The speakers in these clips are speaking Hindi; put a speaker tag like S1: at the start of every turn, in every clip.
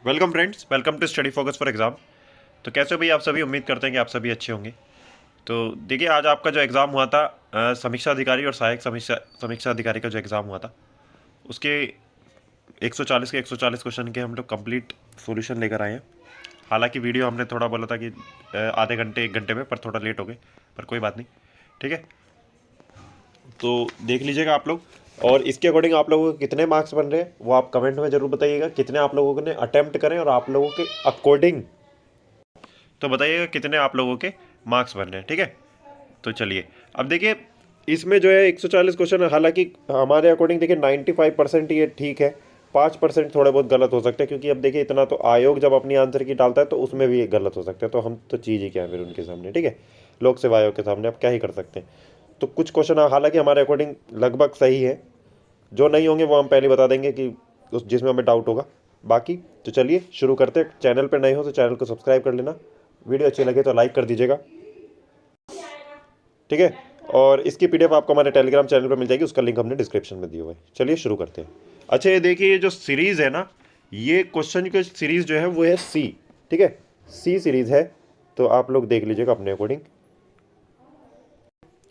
S1: Welcome friends, welcome to study focus for exam. तो कैसे हो भाई आप सभी? उम्मीद करते हैं कि आप सभी अच्छे होंगे। तो देखिए, आज आपका जो एग्ज़ाम हुआ था समीक्षा अधिकारी और सहायक समीक्षा समीक्षा अधिकारी का जो एग्ज़ाम हुआ था, उसके 140 के 140 क्वेश्चन के हम लोग कंप्लीट सॉल्यूशन लेकर आए हैं। हालांकि वीडियो हमने थोड़ा बोला था कि आधे घंटे 1 घंटे में, पर थोड़ा लेट हो गए, पर कोई बात नहीं। ठीक है, तो देख लीजिएगा आप लोग। और इसके अकॉर्डिंग आप लोगों को कितने मार्क्स बन रहे हैं वो आप कमेंट में ज़रूर बताइएगा। कितने आप लोगों ने अटेम्प्ट करें और आप लोगों के अकॉर्डिंग तो बताइएगा कितने आप लोगों के मार्क्स बन रहे हैं। ठीक है, तो चलिए अब देखिए, इसमें जो है 140 क्वेश्चन, हालांकि हमारे अकॉर्डिंग देखिए 95% ये ठीक है। 5% थोड़े बहुत गलत हो सकते हैं, क्योंकि अब देखिए इतना तो आयोग जब अपनी आंसर की डालता है तो उसमें भी गलत हो सकते हैं। तो हम तो चीज़ ही क्या है फिर उनके सामने। ठीक है, लोक सेवा आयोग के सामने अब क्या ही कर सकते हैं। तो कुछ क्वेश्चन हालांकि हमारे अकॉर्डिंग लगभग सही है, जो नहीं होंगे वो हम पहले बता देंगे कि उस जिसमें हमें डाउट होगा। बाकी तो चलिए शुरू करते हैं। चैनल पर नए हो तो चैनल को सब्सक्राइब कर लेना, वीडियो अच्छी लगे तो लाइक कर दीजिएगा। ठीक है, और इसकी पीडीएफ आपको हमारे टेलीग्राम चैनल पर मिल जाएगी, उसका लिंक हमने डिस्क्रिप्शन में दिया हुआ है। चलिए शुरू करते हैं। अच्छा, ये देखिए, ये जो सीरीज़ है ना, ये क्वेश्चन की सीरीज़ जो है वो है सी। ठीक है, सी सीरीज़ है, तो आप लोग देख लीजिएगा अपने अकॉर्डिंग।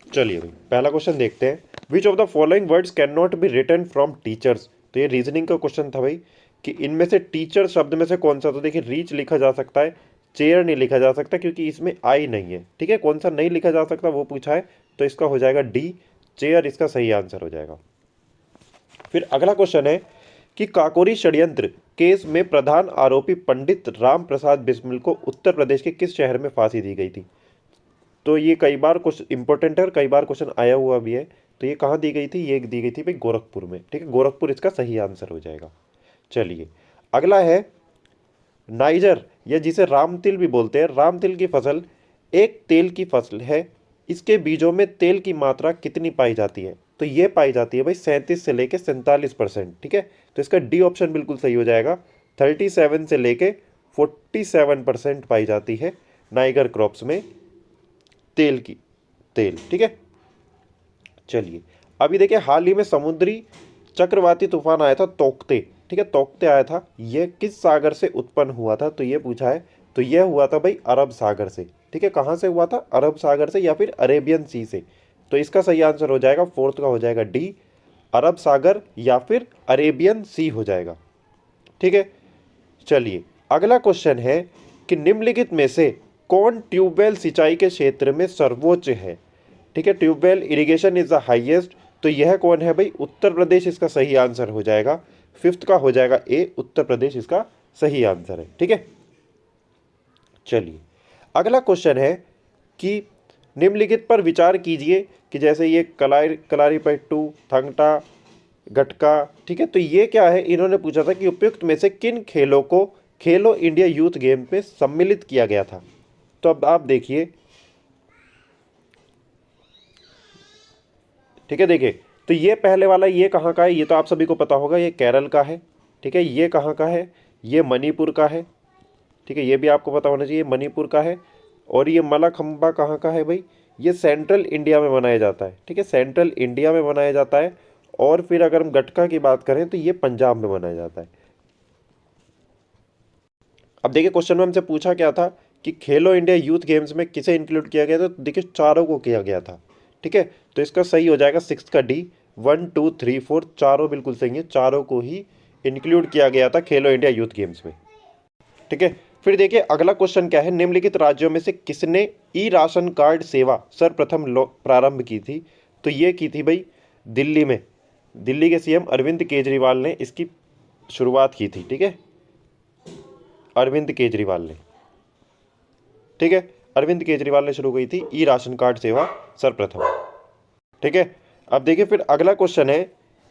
S1: चलिए भाई, पहला क्वेश्चन देखते हैं। Which of the following words can not be written from teachers. तो ये रीजनिंग का क्वेश्चन था भाई, कि इनमें से टीचर शब्द में से कौन सा। तो देखिए, रीच लिखा जा सकता है, चेयर नहीं लिखा जा सकता क्योंकि इसमें आई नहीं है। ठीक है, कौन सा नहीं लिखा जा सकता वो पूछा है, तो इसका हो जाएगा डी, चेयर इसका सही आंसर हो जाएगा। फिर अगला क्वेश्चन है कि काकोरी षड्यंत्र केस में प्रधान आरोपी पंडित राम प्रसाद बिस्मिल को उत्तर प्रदेश के किस शहर में फांसी दी गई थी। तो ये कई बार क्वेश्चन इंपॉर्टेंट है और कई बार क्वेश्चन आया हुआ भी है। तो ये कहाँ दी गई थी? ये दी गई थी भाई गोरखपुर में। ठीक है, गोरखपुर इसका सही आंसर हो जाएगा। चलिए अगला है नाइजर, या जिसे रामतिल भी बोलते हैं। रामतिल की फसल एक तेल की फसल है, इसके बीजों में तेल की मात्रा कितनी पाई जाती है। तो ये पाई जाती है भाई 37 से लेके 47%। ठीक है, तो इसका डी ऑप्शन बिल्कुल सही हो जाएगा। 37 से लेके 47% पाई जाती है नाइगर क्रॉप्स में तेल की तेल। ठीक है, चलिए अभी देखिए, हाल ही में समुद्री चक्रवाती तूफान आया था तोकते। ठीक है, तोकते आया था, ये किस सागर से उत्पन्न हुआ था, तो ये पूछा है। तो ये हुआ था भाई अरब सागर से। ठीक है, कहाँ से हुआ था? अरब सागर से या फिर अरेबियन सी से। तो इसका सही आंसर हो जाएगा फोर्थ का, हो जाएगा डी, अरब सागर या फिर अरेबियन सी हो जाएगा। ठीक है, चलिए अगला क्वेश्चन है कि निम्नलिखित में से कौन ट्यूबवेल सिंचाई के क्षेत्र में सर्वोच्च है। ठीक है, tubewell irrigation is the highest. तो यह कौन है भाई? उत्तर प्रदेश इसका सही आंसर हो जाएगा। फिफ्थ का हो जाएगा ए, उत्तर प्रदेश इसका सही आंसर है। ठीक है, चलिए अगला क्वेश्चन है कि निम्नलिखित पर विचार कीजिए कि जैसे ये कलारीपयट्टू, थंगटा, गटका। ठीक है, तो ये क्या है? इन्होंने पूछा था कि उपयुक्त में से किन खेलों को खेलो इंडिया यूथ गेम में सम्मिलित किया गया था। तो अब आप देखिए, ठीक है, देखिए, तो ये पहले वाला ये कहाँ का है? ये तो आप सभी को पता होगा, ये केरल का है। ठीक है, ये कहाँ का है? ये मणिपुर का है। ठीक है, ये भी आपको पता होना चाहिए, मणिपुर का है। और ये मलाखंबा कहाँ का है भाई? ये सेंट्रल इंडिया में बनाया जाता है। ठीक है, सेंट्रल इंडिया में बनाया जाता है। और फिर अगर हम गटका की बात करें तो ये पंजाब में बनाया जाता है। अब देखिए, क्वेश्चन में हमसे पूछा क्या था कि खेलो इंडिया यूथ गेम्स में किसे इंक्लूड किया गया था। तो देखिए, चारों को किया गया था। ठीक है, तो इसका सही हो जाएगा सिक्स का डी। 1 2 3 4 चारों बिल्कुल सही है, चारों को ही इंक्लूड किया गया था खेलो इंडिया यूथ गेम्स में। ठीक है, फिर देखिए अगला क्वेश्चन क्या है। निम्नलिखित राज्यों में से किसने ई राशन कार्ड सेवा सर्वप्रथम प्रारंभ की थी। तो ये की थी भाई दिल्ली में। दिल्ली के सीएम अरविंद केजरीवाल ने इसकी शुरुआत की थी। ठीक है, अरविंद केजरीवाल ने। ठीक है, अरविंद केजरीवाल ने शुरू की थी ई राशन कार्ड सेवा सर्वप्रथम। ठीक है, अब देखिए फिर अगला क्वेश्चन है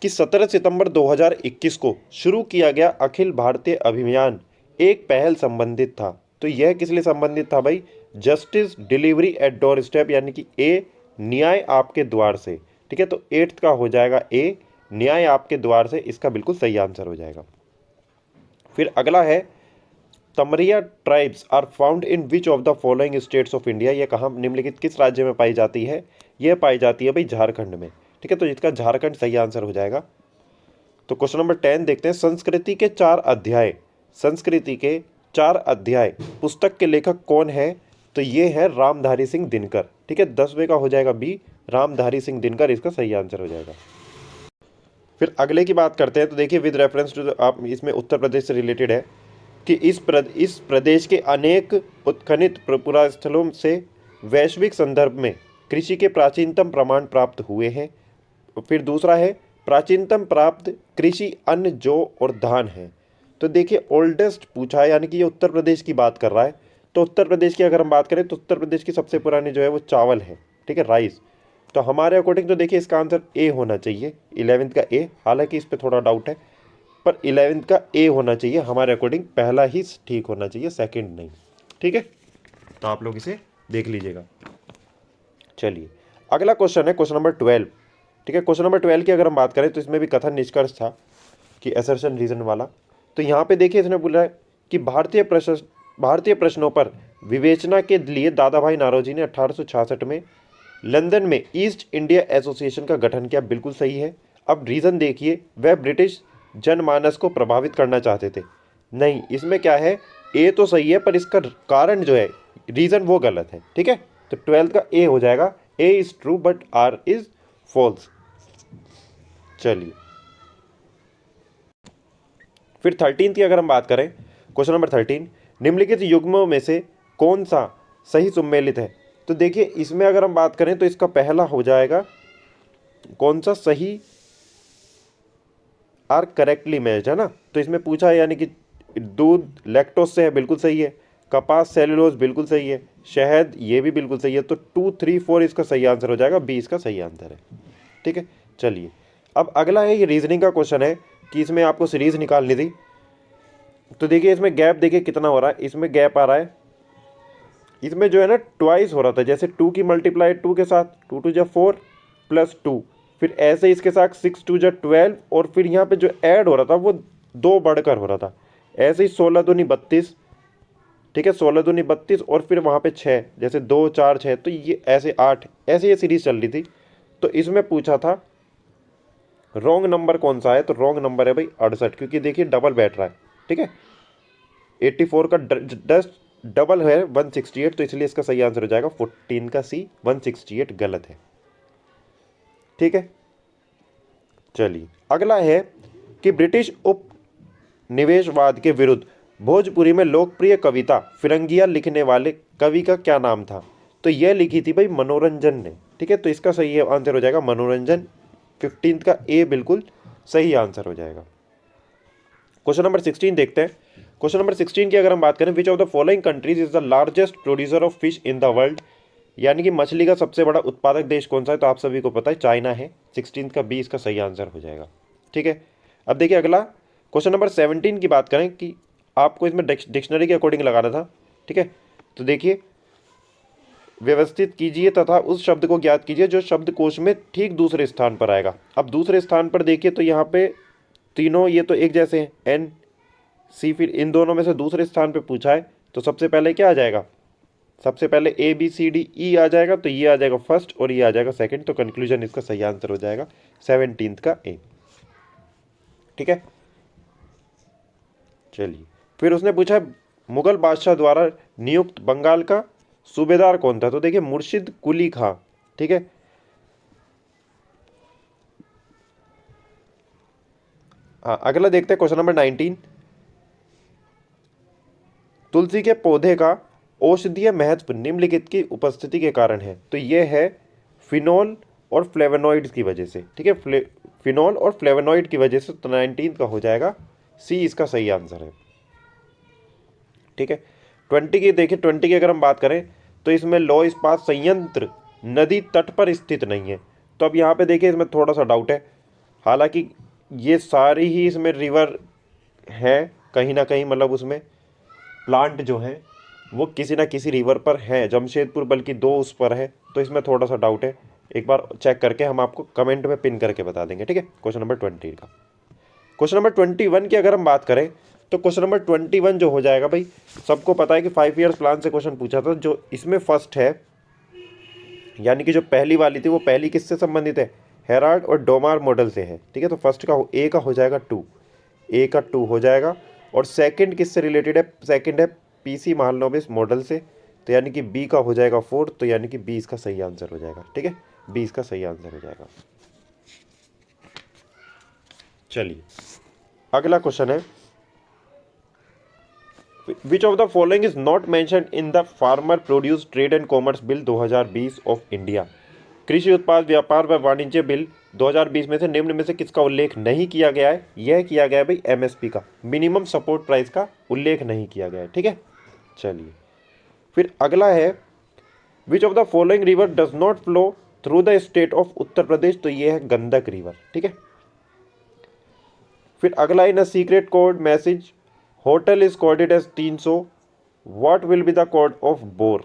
S1: कि 17 सितंबर 2021 को शुरू किया गया अखिल भारतीय अभियान एक पहल संबंधित था। तो यह किस लिए संबंधित था भाई? Justice delivery at door step, यानी कि ए, न्याय आपके द्वार से। ठीक है, तो एट्थ का हो जाएगा ए, न्याय आपके द्वार से, इसका बिल्कुल सही आंसर हो जाएगा। फिर अगला है Tamaria tribes are found in which of the following states of India. ये कहाँ निम्नलिखित किस राज्य में पाई जाती है? यह पाई जाती है भाई झारखंड में। ठीक है, तो इसका झारखंड सही आंसर हो जाएगा। तो क्वेश्चन नंबर 10 देखते हैं। संस्कृति के 4 अध्याय संस्कृति के 4 अध्याय पुस्तक के लेखक कौन है? तो ये है रामधारी सिंह दिनकर। ठीक है, 10वें का हो जाएगा बी, रामधारी सिंह दिनकर इसका सही आंसर हो जाएगा। फिर अगले की बात करते हैं। तो देखिए विद रेफरेंस टू, आप इसमें उत्तर प्रदेश से रिलेटेड है कि इस प्रदेश के अनेक उत्खनित पुरास्थलों से वैश्विक संदर्भ में कृषि के प्राचीनतम प्रमाण प्राप्त हुए हैं। फिर दूसरा है प्राचीनतम प्राप्त कृषि अन्न जौ और धान है। तो देखिए ओल्डेस्ट पूछा है, यानी कि ये उत्तर प्रदेश की बात कर रहा है। तो उत्तर प्रदेश की अगर हम बात करें तो उत्तर प्रदेश की सबसे पुरानी जो है वो चावल है। ठीक है, राइस। तो हमारे अकॉर्डिंग तो देखिए इसका आंसर ए होना चाहिए, 11th का ए। हालांकि इस पर थोड़ा डाउट है, पर 11th का ए होना चाहिए हमारे अकॉर्डिंग, पहला ही ठीक होना चाहिए, सेकंड नहीं। ठीक है, तो आप लोग इसे देख लीजिएगा। चलिए अगला क्वेश्चन है क्वेश्चन नंबर 12। ठीक है, क्वेश्चन नंबर 12 की अगर हम बात करें तो इसमें भी कथन निष्कर्ष था कि असर्शन रीजन वाला। तो यहाँ पे देखिए इसने बोला है कि भारतीय प्रश्नों पर विवेचना के लिए दादा भाई नारोजी ने 1866 में लंदन में ईस्ट इंडिया एसोसिएशन का गठन किया। बिल्कुल सही है। अब रीज़न देखिए, वह ब्रिटिश जनमानस को प्रभावित करना चाहते थे। नहीं, इसमें क्या है, ए तो सही है पर इसका कारण जो है, रीज़न वो गलत है। ठीक है, तो 12th का ए हो जाएगा। A is true but R is false. चलिए फिर 13th की अगर हम बात करें, क्वेश्चन नंबर 13, निम्नलिखित युग्मों में से कौन सा सही सुमेलित है? तो देखिए इसमें अगर हम बात करें तो इसका पहला हो जाएगा कौन सा सही आर करेक्टली मैच है ना। तो इसमें पूछा है, यानी कि दूध लैक्टोज से है, बिल्कुल सही है। कपास सेलुलोज बिल्कुल सही है। शहद ये भी बिल्कुल सही है। तो 2, 3, 4 इसका सही आंसर हो जाएगा, बी इसका सही आंसर है। ठीक है, चलिए अब अगला है, ये रीजनिंग का क्वेश्चन है कि इसमें आपको सीरीज निकालनी थी। तो देखिए इसमें गैप देखिए कितना हो रहा है, इसमें गैप आ रहा है, इसमें जो है ना ट्वाइस हो रहा था। जैसे 2 की मल्टीप्लाई 2 के साथ, 2 2 जा 4 प्लस 2, फिर ऐसे इसके साथ 6 2 जा 12, और फिर यहाँ पे जो ऐड हो रहा था वो 2 बढ़कर हो रहा था। ऐसे ही 16 दूनी 32। ठीक है, 16 दूनी 32, और फिर वहाँ पे 6, जैसे 2 4 6, तो ये ऐसे 8, ऐसे ये सीरीज चल रही थी। तो इसमें पूछा था रॉन्ग नंबर कौन सा है? तो रॉन्ग नंबर है भाई 68, क्योंकि देखिए डबल बैठ रहा है। ठीक है, 84 का डबल है 168, तो इसलिए इसका सही आंसर हो जाएगा 14 का सी, 168 गलत है। ठीक है, चलिए अगला है कि ब्रिटिश उपनिवेशवाद के विरुद्ध भोजपुरी में लोकप्रिय कविता फिरंगिया लिखने वाले कवि का क्या नाम था? तो यह लिखी थी भाई मनोरंजन ने। ठीक है, तो इसका सही आंसर हो जाएगा मनोरंजन। 15th का ए बिल्कुल सही आंसर हो जाएगा। क्वेश्चन नंबर 16 देखते हैं। क्वेश्चन नंबर 16 की अगर हम बात करें, विच of the following countries is the largest producer of fish in the world? यानी कि मछली का सबसे बड़ा उत्पादक देश कौन सा है? तो आप सभी को पता है चाइना है। 16th का बी इसका सही आंसर हो जाएगा। ठीक है, अब देखिए अगला क्वेश्चन नंबर 17 की बात करें कि आपको इसमें डिक्शनरी के अकॉर्डिंग लगाना था। ठीक है, तो देखिए व्यवस्थित कीजिए तथा उस शब्द को ज्ञात कीजिए जो शब्दकोश में ठीक दूसरे स्थान पर आएगा। अब दूसरे स्थान पर देखिए तो यहाँ पे तीनों ये तो एक जैसे हैं, एन सी, फिर इन दोनों में से दूसरे स्थान पे पूछा है तो सबसे पहले क्या आ जाएगा? सबसे पहले A B C D E आ जाएगा, तो ये आ जाएगा फर्स्ट और ये आ जाएगा सेकंड। तो कंक्लूजन इसका सही आंसर हो जाएगा 17th का ए। ठीक है, चलिए फिर उसने पूछा मुगल बादशाह द्वारा नियुक्त बंगाल का सूबेदार कौन था? तो देखिए मुर्शिद कुली खां। ठीक है, हाँ अगला देखते हैं क्वेश्चन नंबर 19, तुलसी के पौधे का औषधीय महत्व निम्नलिखित की उपस्थिति के कारण है। तो यह है फिनोल और फ्लेवोनॉइड्स की वजह से। ठीक है, फिनोल और फ्लेवोनॉइड की वजह से। तो 19 का हो जाएगा सी इसका सही आंसर है। ठीक है, 20 की देखिए, 20 की अगर हम बात करें तो इसमें लौह इस्पात संयंत्र नदी तट पर स्थित नहीं है। तो अब यहाँ पे देखिए इसमें थोड़ा सा डाउट है, हालांकि ये सारी ही इसमें रिवर है कहीं ना कहीं, मतलब उसमें प्लांट जो है वो किसी ना किसी रिवर पर है, जमशेदपुर बल्कि 2 उस पर है। तो इसमें थोड़ा सा डाउट है, एक बार चेक करके हम आपको कमेंट में पिन करके बता देंगे। ठीक है, क्वेश्चन नंबर 20 का। क्वेश्चन नंबर 21 की अगर हम बात करें तो क्वेश्चन नंबर 21 जो हो जाएगा भाई, सबको पता है कि 5 ईयर्स प्लान से क्वेश्चन पूछा था। जो इसमें फर्स्ट है, यानी कि जो पहली वाली थी वो पहली किससे संबंधित है? हेराल्ड और डोमार मॉडल से है। ठीक है, तो फर्स्ट का ए का हो जाएगा 2, ए का 2 हो जाएगा। और सेकंड किससे रिलेटेड है, सेकंड है पीसी महालनोबिस मॉडल से, तो यानी कि बी का हो जाएगा 4, तो यानी कि बी इसका सही आंसर हो जाएगा। ठीक है, बी इसका सही आंसर हो जाएगा। चलिए अगला क्वेश्चन है, which of the following is not mentioned in the farmer produce trade and commerce bill 2020 of India. कृषि उत्पाद व्यापार व वाणिज्य बिल 2020 में से निम्न में से किसका उल्लेख नहीं किया गया है? यह किया गया है भाई एमएसपी का, मिनिमम सपोर्ट प्राइस का उल्लेख नहीं किया गया है। ठीक है, चलिए फिर अगला है, which of the following river does not flow through the state of Uttar Pradesh, तो ये है गंडक रिवर। ठीक है, फिर अगला in a secret code message hotel is coded as 300, what will be the code of bore.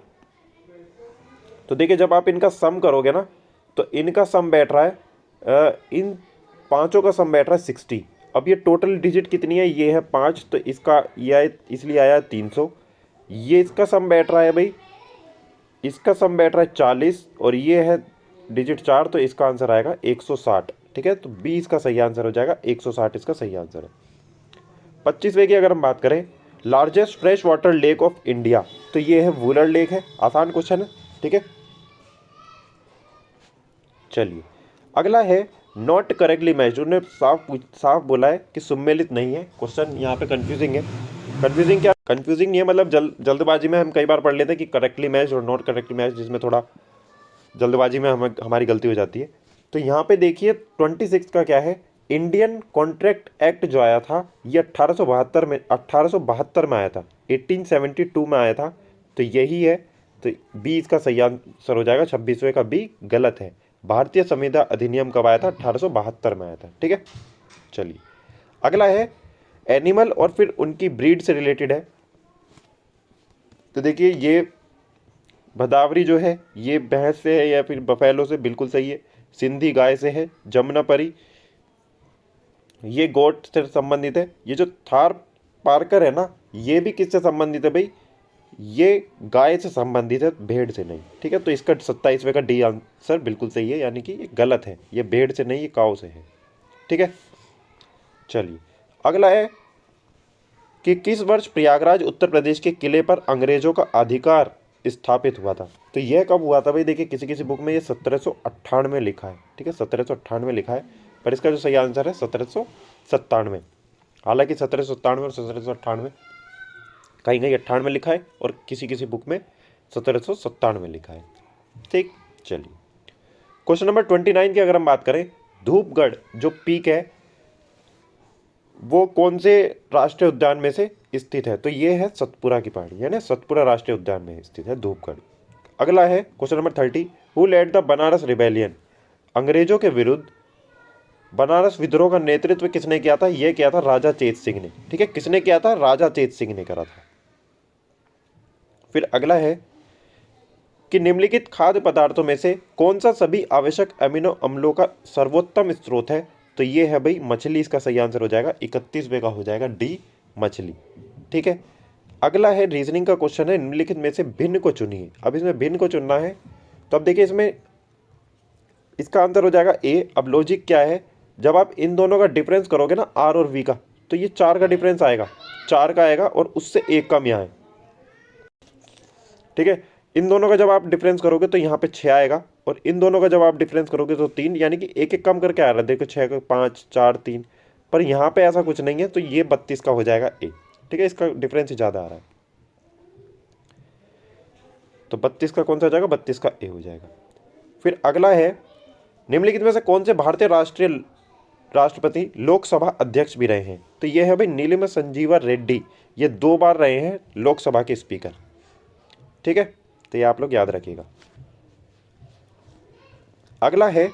S1: तो देखिए जब आप इनका सम करोगे ना, तो इनका सम बैठ रहा है, इन पांचों का सम बैठ रहा है 60। अब ये टोटल डिजिट कितनी है, ये है 5, तो इसका ये इसलिए आया 300। ये इसका सम बैठ रहा है भाई, इसका सम बैठ रहा है 40, और ये है डिजिट 4, तो इसका आंसर आएगा 160। ठीक है, तो बी इसका सही आंसर हो जाएगा, 160 इसका सही आंसर है। 25वें की अगर हम बात करें, largest fresh water lake of India, तो ये है वुलर लेक है। आसान क्वेश्चन है। ठीक है, चलिए अगला है, नॉट करेक्टली मैच्ड, उन्होंने साफ बोला है कि सुमेलित नहीं है। क्वेश्चन यहाँ पे कंफ्यूजिंग है। कंफ्यूजिंग क्या, कंफ्यूजिंग नहीं है, मतलब जल्दबाजी में हम कई बार पढ़ लेते हैं कि करेक्टली मैच्ड और नॉट करेक्टली मैच्ड, जिसमें थोड़ा जल्दबाजी में हमारी गलती हो जाती है। तो यहाँ पे देखिए 26 का क्या है, इंडियन कॉन्ट्रैक्ट एक्ट जो आया था ये 1872 में आया था, 1872 में आया था, तो यही है। तो बी इसका सही आंसर हो जाएगा। 26वें का बी गलत है। भारतीय संविदा अधिनियम कब आया था, 1872 में आया था। ठीक है, चलिए अगला है, एनिमल और फिर उनकी ब्रीड से रिलेटेड है। तो देखिए ये भदावरी जो है ये भैंस से है या फिर बफेलो से, बिल्कुल सही है। सिंधी गाय से है। जमुनापरी ये गोट से संबंधित है। ये जो थार पारकर है ना, ये भी किससे संबंधित है भाई, ये गाय से संबंधित है, भेड़ से नहीं। ठीक है, तो इसका 27वें का डी आंसर बिल्कुल सही है, यानी कि ये गलत है, ये भेड़ से नहीं, ये काऊ से है। ठीक है, चलिए अगला है कि किस वर्ष प्रयागराज उत्तर प्रदेश के किले पर अंग्रेजों का अधिकार स्थापित हुआ था। तो यह कब हुआ था भाई, देखिए किसी किसी बुक में ये 1798 लिखा है। ठीक है, 1798 लिखा है, पर इसका जो सही आंसर है 1797। हालांकि 1797 और 1798 कहीं कहीं 98 लिखा है और किसी किसी बुक में 1797 लिखा है। ठीक, चलिए क्वेश्चन नंबर 29 की अगर हम बात करें, धूपगढ़ जो पीक है वो कौन से राष्ट्रीय उद्यान में से स्थित है, तो ये है सतपुरा की पहाड़ी, यानी सतपुरा राष्ट्रीय उद्यान में स्थित है धूपगढ़। अगला है question number 30, who led the Banaras rebellion, अंग्रेजों के विरुद्ध बनारस विद्रोह का नेतृत्व किसने किया था, यह किया था राजा चेत सिंह ने। ठीक है, किसने किया था, राजा चेत सिंह ने करा था। फिर अगला है कि निम्नलिखित खाद्य पदार्थों में से कौन सा सभी आवश्यक अमीनो अम्लों का सर्वोत्तम स्रोत है, तो ये है भाई मछली, इसका सही आंसर हो जाएगा। 31वें का हो जाएगा डी मछली। ठीक है, अगला है रीजनिंग का क्वेश्चन है, निम्नलिखित में से भिन्न को चुनिए। अब इसमें भिन्न को चुनना है, तो अब देखिए इसमें इसका आंसर हो जाएगा ए। अब लॉजिक क्या है, जब आप इन दोनों का डिफरेंस करोगे ना आर और वी का, तो ये 4 का डिफरेंस आएगा, 4 का आएगा और उससे 1 कम यहाँ है। ठीक है, इन दोनों का जब आप डिफरेंस करोगे तो यहाँ पे 6 आएगा, और इन दोनों का जब आप डिफरेंस करोगे तो 3, यानी कि एक एक कम करके आ रहा है। देखो 6 का 5 4 3, पर यहाँ पे ऐसा कुछ नहीं है, तो ये 32 का हो जाएगा ए। ठीक है, इसका डिफरेंस ही ज़्यादा आ रहा है, तो 32 का कौन सा हो जाएगा, 32 का ए हो जाएगा। फिर अगला है, निम्नलिखित में से कौन से भारतीय राष्ट्रपति लोकसभा अध्यक्ष भी रहे हैं, तो ये है भाई नीलिमा संजीवा रेड्डी, ये 2 बार रहे हैं लोकसभा के स्पीकर। ठीक है, तो ये आप लोग याद रखिएगा। अगला है,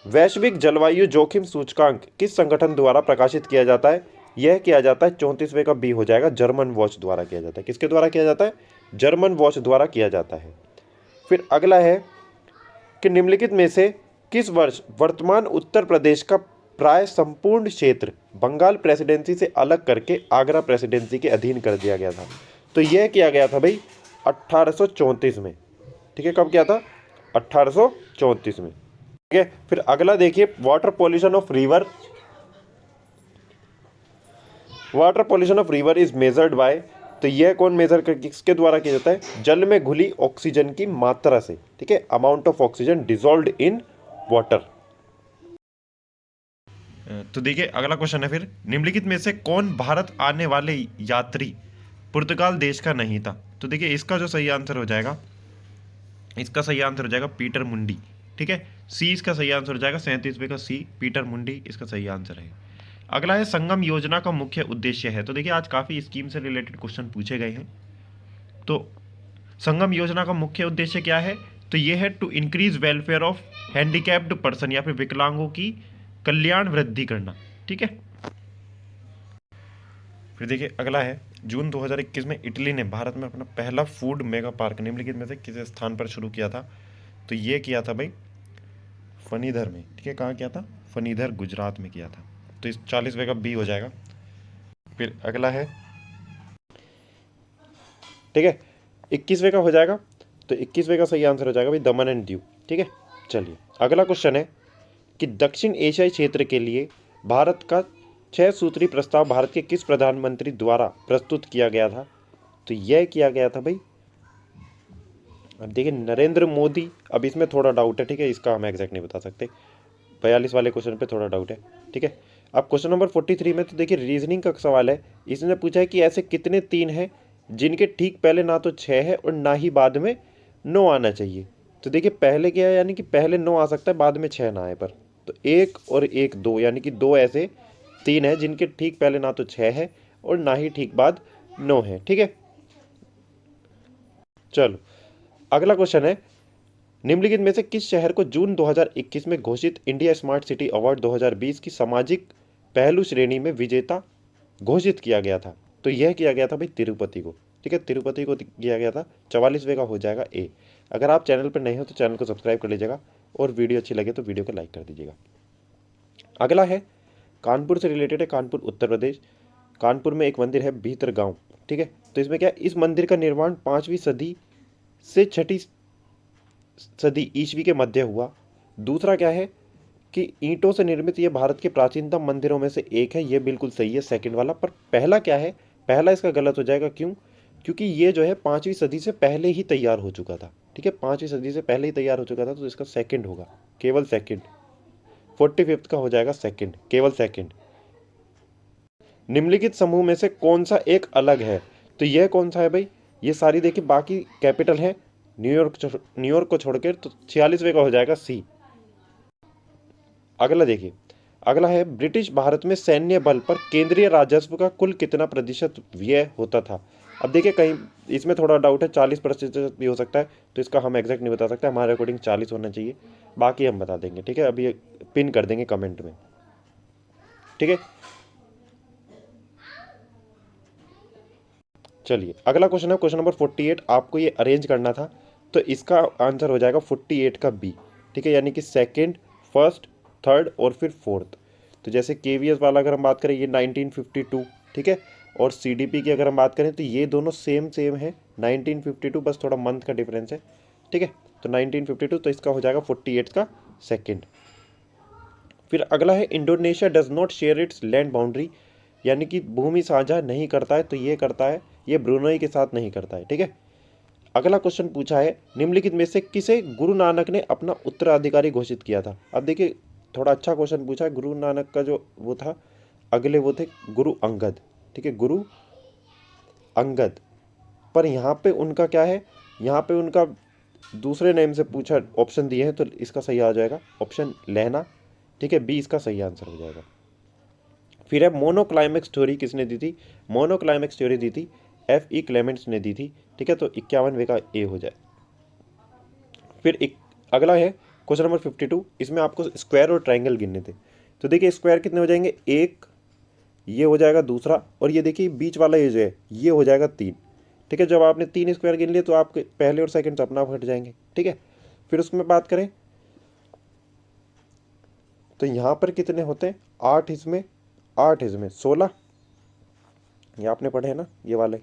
S1: वैश्विक जलवायु जोखिम सूचकांक किस संगठन द्वारा प्रकाशित किया जाता है, यह किया जाता है 34वें का बी हो जाएगा, जर्मन वॉच द्वारा किया जाता है। किसके द्वारा किया जाता है, जर्मन वॉच द्वारा किया जाता है। फिर अगला है कि निम्नलिखित में से किस वर्ष वर्तमान उत्तर प्रदेश का प्राय संपूर्ण क्षेत्र बंगाल प्रेसिडेंसी से अलग करके आगरा प्रेसिडेंसी के अधीन कर दिया गया था, तो यह किया गया था भाई 1834 में। ठीक है, कब किया था, 1834 में। ठीक है, फिर अगला देखिए, water pollution of river, water pollution of river is measured by, तो यह कौन मेजर कर किसके द्वारा किया जाता है? जल में घुली ऑक्सीजन की मात्रा से, ठीक है, amount of oxygen dissolved in water. तो देखिए अगला क्वेश्चन है फिर, निम्नलिखित में से कौन भारत आने वाले यात्री पुर्तगाल देश का नहीं था? तो देखिए इसका जो सही आंसर हो जाएगा, इसका सही आंसर हो जाएगा पीटर मुंडी, ठीक है। सी इसका सही आंसर हो जाएगा, 37वें का सी, पीटर मुंडी इसका सही आंसर है। अगला है संगम योजना का मुख्य उद्देश्य है। तो देखिए आज काफ़ी स्कीम से रिलेटेड क्वेश्चन पूछे गए हैं। तो संगम योजना का मुख्य उद्देश्य क्या है? तो ये है to increase welfare of handicapped person, या फिर विकलांगों की कल्याण वृद्धि करना, ठीक है। फिर देखिए अगला है, जून 2021 में इटली ने भारत में अपना पहला फूड मेगा पार्क निम्नलिखित में से किस स्थान पर शुरू किया था? तो ये किया था भाई फनीधर में, ठीक है। कहाँ किया था? फनीधर, गुजरात में किया था। तो इस 40वें का बी हो जाएगा। फिर अगला है, ठीक है, 21वें का हो जाएगा। तो 21वें का सही आंसर हो जाएगा भाई दमन एंड दीव, ठीक है। चलिए अगला क्वेश्चन है कि दक्षिण एशियाई क्षेत्र के लिए भारत का 6 सूत्री प्रस्ताव भारत के किस प्रधानमंत्री द्वारा प्रस्तुत किया गया था? तो यह किया गया था भाई, अब देखिए नरेंद्र मोदी। अब इसमें थोड़ा डाउट है, ठीक है, इसका हम एग्जैक्ट नहीं बता सकते। 42 वाले क्वेश्चन पे थोड़ा डाउट है, ठीक है। अब क्वेश्चन नंबर 43 में तो देखिए रीजनिंग का सवाल है। इसने पूछा है कि ऐसे कितने तीन हैं जिनके ठीक पहले ना तो 6 है और ना ही बाद में 9 आना चाहिए। तो देखिए पहले क्या है, यानी कि पहले 9 आ सकता है, बाद में 6 ना आए पर। तो एक और एक दो, यानी कि दो ऐसे तीन है जिनके ठीक पहले ना तो 6 है और ना ही ठीक बाद 9 है, ठीक है। चलो अगला क्वेश्चन है, निम्नलिखित में से किस शहर को जून 2021 में घोषित इंडिया स्मार्ट सिटी अवार्ड 2020 की सामाजिक पहलू श्रेणी में विजेता घोषित किया गया था? तो यह किया गया था भाई तिरुपति को, ठीक है, तिरुपति को किया गया था। 44वें का हो जाएगा ए। अगर आप चैनल पर नए हो तो चैनल को सब्सक्राइब कर लीजिएगा और वीडियो अच्छी लगे तो वीडियो को लाइक कर दीजिएगा। अगला है, कानपुर से रिलेटेड है, कानपुर उत्तर प्रदेश। कानपुर में एक मंदिर है भीतर गांव, ठीक है। तो इसमें क्या है, इस मंदिर का निर्माण 5वीं सदी से 6ठी सदी ईस्वी के मध्य हुआ। दूसरा क्या है कि ईंटों से निर्मित ये भारत के प्राचीनतम मंदिरों में से एक है। ये बिल्कुल सही है सेकंड वाला। पर पहला क्या है, पहला इसका गलत हो जाएगा। क्यों? क्योंकि ये जो है 5वीं सदी से पहले ही तैयार हो चुका था, ठीक है, 5वीं सदी से पहले ही तैयार हो चुका था। तो इसका सेकंड होगा, केवल सेकंड। 45th का हो जाएगा सेकंड, केवल सेकंड। निम्नलिखित समूह में से कौन सा एक अलग है? तो यह कौन सा है भाई? ये सारी देखिए बाकी कैपिटल है न्यूयॉर्क को छोड़कर। तो 46वें का हो जाएगा सी। अगला देखिए, अगला है, ब्रिटिश भारत में सैन्य बल पर केंद्रीय राजस्व का कुल कितना प्रतिशत व्यय होता था? अब देखिए कहीं इसमें थोड़ा डाउट है, 40% भी हो सकता है। तो इसका हम एग्जैक्ट नहीं बता सकते, हमारे अकॉर्डिंग 40 होना चाहिए। बाकी हम बता देंगे, ठीक है, अभी ये पिन कर देंगे कमेंट में, ठीक है। चलिए अगला क्वेश्चन है, क्वेश्चन नंबर 48। आपको ये अरेंज करना था, तो इसका आंसर हो जाएगा 48 का बी, ठीक है, यानी कि सेकंड, फर्स्ट, थर्ड और फिर फोर्थ। तो जैसे केवीएस वाला अगर हम बात करें, ये 1952, ठीक है। और सीडीपी की अगर हम बात करें तो ये दोनों सेम सेम है, 1952, बस थोड़ा मंथ का डिफरेंस है, ठीक है। तो 1952, तो इसका हो जाएगा 48 का सेकंड। फिर अगला है, Indonesia does not share its land boundary, यानी कि भूमि साझा नहीं करता है। तो ये करता है, ये ब्रुनई के साथ नहीं करता है, ठीक है। अगला क्वेश्चन पूछा है, निम्नलिखित में से किसे गुरु नानक ने अपना उत्तराधिकारी घोषित किया था? अब देखिए थोड़ा अच्छा क्वेश्चन पूछा है। गुरु नानक का जो वो था, अगले वो थे गुरु अंगद, ठीक है, गुरु अंगद। पर यहाँ पे उनका क्या है, यहाँ पे उनका दूसरे नेम से पूछा, ऑप्शन दिए हैं। तो इसका सही आ जाएगा ऑप्शन लेना, ठीक है, बी इसका सही आंसर हो जाएगा। फिर है, मोनोक्लाइमेक्स थ्योरी किसने दी थी? मोनोक्लाइमेक्स थ्योरी दी थी F.E. क्लेमेंट्स ने दी थी, ठीक है। तो 51वें का ए हो जाए। फिर एक अगला है, क्वेश्चन नंबर 52। इसमें आपको स्क्वायर और ट्राइंगल गिनने थे। तो देखिए स्क्वायर कितने हो जाएंगे, एक, ये हो जाएगा दूसरा, और ये देखिए बीच वाला ये जो है ये हो जाएगा 3, ठीक है। जब आपने 3 स्क्वायर गिन लिए तो आपके पहले और सेकंड अपना हट जाएंगे, ठीक है। फिर उसमें बात करें तो यहाँ पर कितने होते हैं, 8 इसमें, 8 इसमें, 16, ये आपने पढ़े हैं ना ये वाले।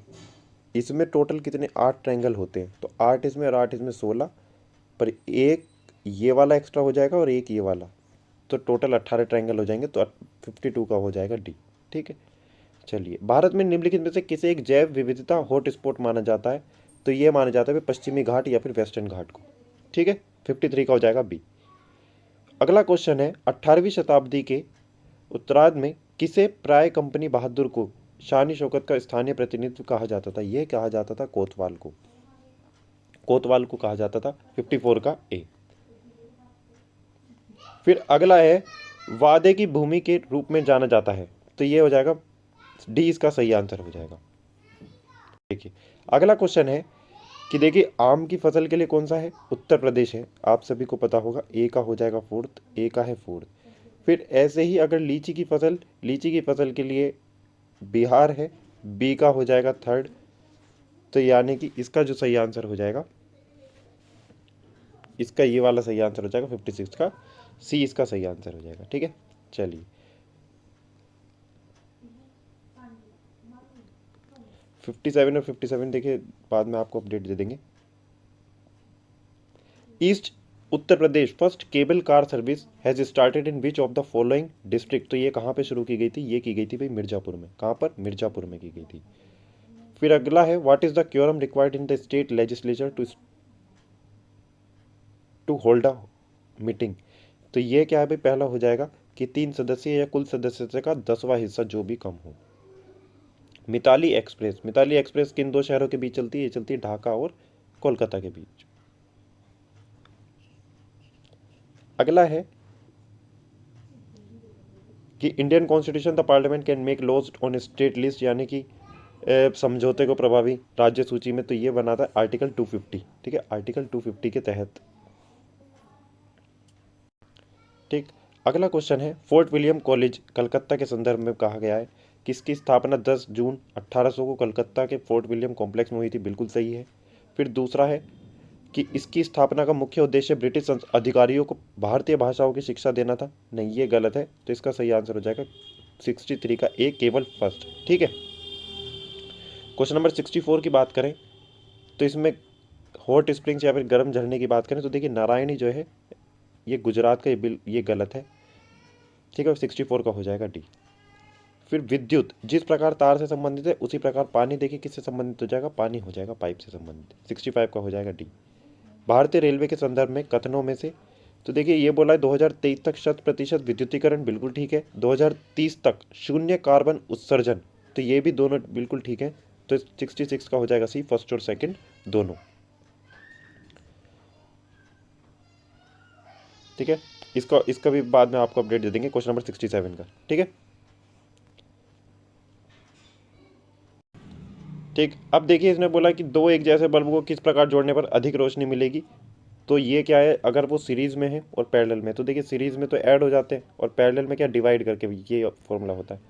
S1: इसमें टोटल कितने, 8 ट्रायंगल होते हैं। तो 8 इसमें और 8 इसमें 16, पर एक ये वाला एक्स्ट्रा हो जाएगा और एक ये वाला, तो टोटल 18 ट्रायंगल हो जाएंगे। तो 52 का हो जाएगा डी, ठीक है। चलिए, भारत में निम्नलिखित में से किसे एक जैव विविधता हॉटस्पॉट माना जाता है? तो ये माना जाता है पश्चिमी घाट या फिर वेस्टर्न घाट को। ठीक है, 53 का हो जाएगा बी। अगला क्वेश्चन है, 18वीं शताब्दी के उत्तरार्ध में किसे प्राय कंपनी बहादुर को शान शौकत का स्थानीय प्रतिनिधित्व कहा जाता था? यह कहा जाता था कोतवाल को। कोतवाल को कहा जाता था, 54 का ए। फिर अगला है, वादे की भूमि के रूप में जाना जाता है, तो ये हो जाएगा डी, इसका सही आंसर हो जाएगा। देखिए, अगला क्वेश्चन है कि देखिए आम की फसल के लिए कौन सा है? उत्तर प्रदेश है, आप सभी को पता होगा। ए का हो जाएगा फोर्थ, ए का है फोर्थ। फिर ऐसे ही अगर लीची की फसल के लिए बिहार है, बी का हो जाएगा थर्ड। तो यानी कि इसका जो सही आंसर हो जाएगा, इसका ये वाला सही आंसर हो जाएगा 56 का सी, इसका सही आंसर हो जाएगा। ठीक है, चलिए 57 और 57 देखिए बाद में आपको अपडेट दे देंगे। East Uttar Pradesh first cable car service has started in which of the following district? तो ये कहाँ पे शुरू की गई थी? ये की गई थी भाई मिर्जापुर में। कहाँ पर? मिर्जापुर में की गई थी। फिर अगला है, what is the quorum required in the state legislature to hold a meeting? तो ये क्या है भाई? पहला हो जाएगा कि 3 सदस्य या कुल सदस्य का 10वां हिस्सा जो भी कम हो। मिताली एक्सप्रेस किन दो शहरों के बीच चलती है? ये चलती है ढाका और कोलकाता के बीच। अगला है कि Indian constitution the parliament can make laws on state list, यानी कि समझौते को प्रभावी राज्य सूची में, तो ये बना था आर्टिकल 250। ठीक है, आर्टिकल 250 के तहत। ठीक, अगला क्वेश्चन है, फोर्ट विलियम कॉलेज कलकत्ता के संदर्भ में कहा गया है किसकी स्थापना 10 जून 1800 को कलकत्ता के फोर्ट विलियम कॉम्प्लेक्स में हुई थी? बिल्कुल सही है। फिर दूसरा है कि इसकी स्थापना का मुख्य उद्देश्य ब्रिटिश अधिकारियों को भारतीय भाषाओं की शिक्षा देना था। नहीं, ये गलत है, तो इसका सही आंसर हो जाएगा 63 का ए, केवल फर्स्ट। ठीक है, क्वेश्चन नंबर 64 की बात करें तो इसमें हॉट स्प्रिंग्स या फिर गर्म झरने की बात करें तो देखिए नारायणी जो है ये गुजरात का, ये गलत है। ठीक है, 64 का हो जाएगा डी। फिर विद्युत जिस प्रकार तार से संबंधित है उसी प्रकार पानी देखिए किससे संबंधित हो जाएगा? पानी हो जाएगा पाइप से संबंधित। 65 का हो जाएगा डी। भारतीय रेलवे के संदर्भ में कथनों में से, तो देखिए ये बोला है 2023 तक 100% विद्युतीकरण, बिल्कुल ठीक है। 2030 तक शून्य कार्बन उत्सर्जन, तो ये भी दोनों बिल्कुल ठीक है। तो 66 का हो जाएगा सी, फर्स्ट और सेकंड दोनों। ठीक है, इसका भी बाद में आपको अपडेट दे देंगे क्वेश्चन नंबर 67 का। ठीक है, ठीक, अब देखिए इसने बोला कि दो एक जैसे बल्ब को किस प्रकार जोड़ने पर अधिक रोशनी मिलेगी? तो ये क्या है, अगर वो सीरीज़ में है और पैरेलल में, तो देखिए सीरीज़ में तो ऐड हो जाते हैं और पैरेलल में क्या डिवाइड करके, ये फॉर्मूला होता है।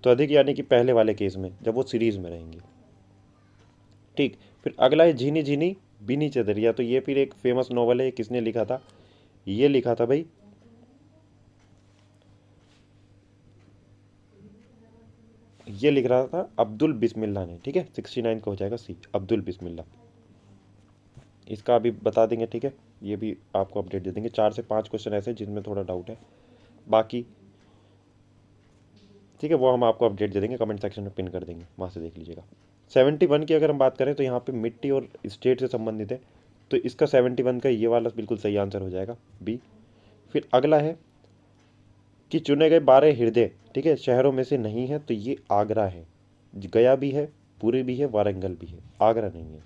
S1: तो अधिक यानी कि पहले वाले केस में जब वो सीरीज़ में रहेंगे। ठीक, फिर अगला है झीनी झीनी बीनी चदरिया, तो ये फिर एक फेमस नॉवल है, किसने लिखा था? ये लिखा था भाई, ये लिख रहा था अब्दुल बिस्मिल्लाह ने। ठीक है, 69 का हो जाएगा सी, अब्दुल बिस्मिल्लाह। इसका अभी बता देंगे। ठीक है, ये भी आपको अपडेट दे देंगे। 4 से 5 क्वेश्चन ऐसे जिनमें थोड़ा डाउट है, बाकी ठीक है वो हम आपको अपडेट दे देंगे, कमेंट सेक्शन में पिन कर देंगे, वहाँ से देख लीजिएगा। 71 की अगर हम बात करें तो यहाँ पे मिट्टी और स्टेट से संबंधित है, तो इसका 71 का ये वाला बिल्कुल सही आंसर हो जाएगा बी। फिर अगला है कि चुने गए 12 हृदय, ठीक है, शहरों में से नहीं है, तो ये आगरा है। गया भी है, पुरी भी है, वारंगल भी है, आगरा नहीं है।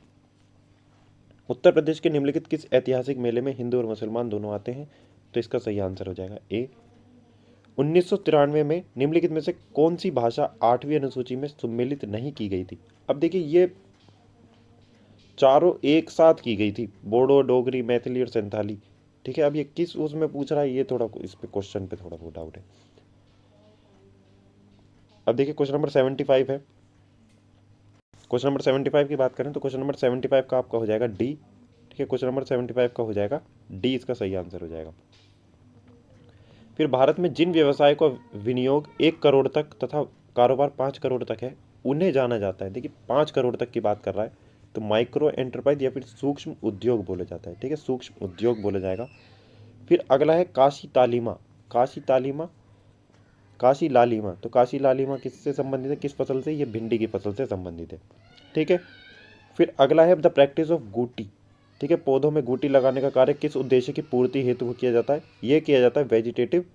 S1: उत्तर प्रदेश के निम्नलिखित किस ऐतिहासिक मेले में हिंदू और मुसलमान दोनों आते हैं? तो इसका सही आंसर हो जाएगा ए। 1993 में निम्नलिखित में से कौन सी भाषा 8वीं अनुसूची में सम्मिलित नहीं की गई थी? अब देखिए ये चारों एक साथ की गई थी, बोडो, डोगरी, मैथिली और संथाली। ठीक है, अब ये किस उसमें पूछ रहा है, ये थोड़ा इस पे क्वेश्चन पे थोड़ा वो डाउट है। अब देखिए क्वेश्चन नंबर 75 है। क्वेश्चन नंबर 75 की बात करें तो क्वेश्चन नंबर 75 का आपका हो जाएगा डी। ठीक है, क्वेश्चन नंबर 75 का हो जाएगा डी, इसका सही आंसर हो जाएगा। फिर भारत में जिन व्यवसाय का विनियोग 1 करोड़ तक तथा कारोबार 5 करोड़ तक है उन्हें जाना जाता है। देखिए 5 करोड़ तक की बात कर रहा है, तो माइक्रो एंटरप्राइज या फिर सूक्ष्म उद्योग बोला जाता है। ठीक है, सूक्ष्म उद्योग बोला जाएगा। फिर अगला है काशी तालीमा काशी लालिमा, तो काशी लालिमा किससे संबंधित है, किस फसल से, ये भिंडी की फसल से संबंधित है। ठीक है, फिर अगला है द प्रैक्टिस ऑफ गूटी। ठीक है, पौधों में गूटी लगाने का कार्य किस उद्देश्य की पूर्ति हेतु किया जाता है, ये किया जाता है वेजिटेटिव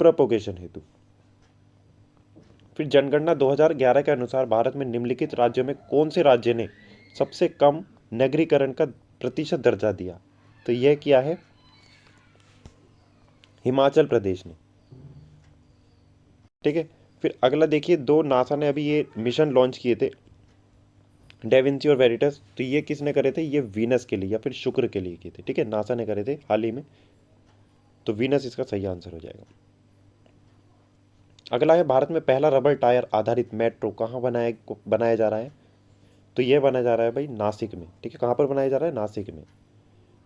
S1: प्रोपोगेशन हेतु। फिर जनगणना 2011 के अनुसार भारत में निम्नलिखित राज्यों में कौन से राज्य ने सबसे कम नगरीकरण का प्रतिशत दर्जा दिया, तो यह किया है हिमाचल प्रदेश ने। ठीक है, फिर अगला देखिए, दो नासा ने अभी ये मिशन लॉन्च किए थे, डेविंसी और वेरिटस, तो ये किसने करे थे, ये वीनस के लिए या फिर शुक्र के लिए किए थे। ठीक है, नासा ने करे थे हाल ही में, तो वीनस इसका सही आंसर हो जाएगा। अगला है भारत में पहला रबर टायर आधारित मेट्रो कहाँ बनाया जा रहा है, तो यह बनाया जा रहा है भाई नासिक में। ठीक है, कहाँ पर बनाया जा रहा है, नासिक में।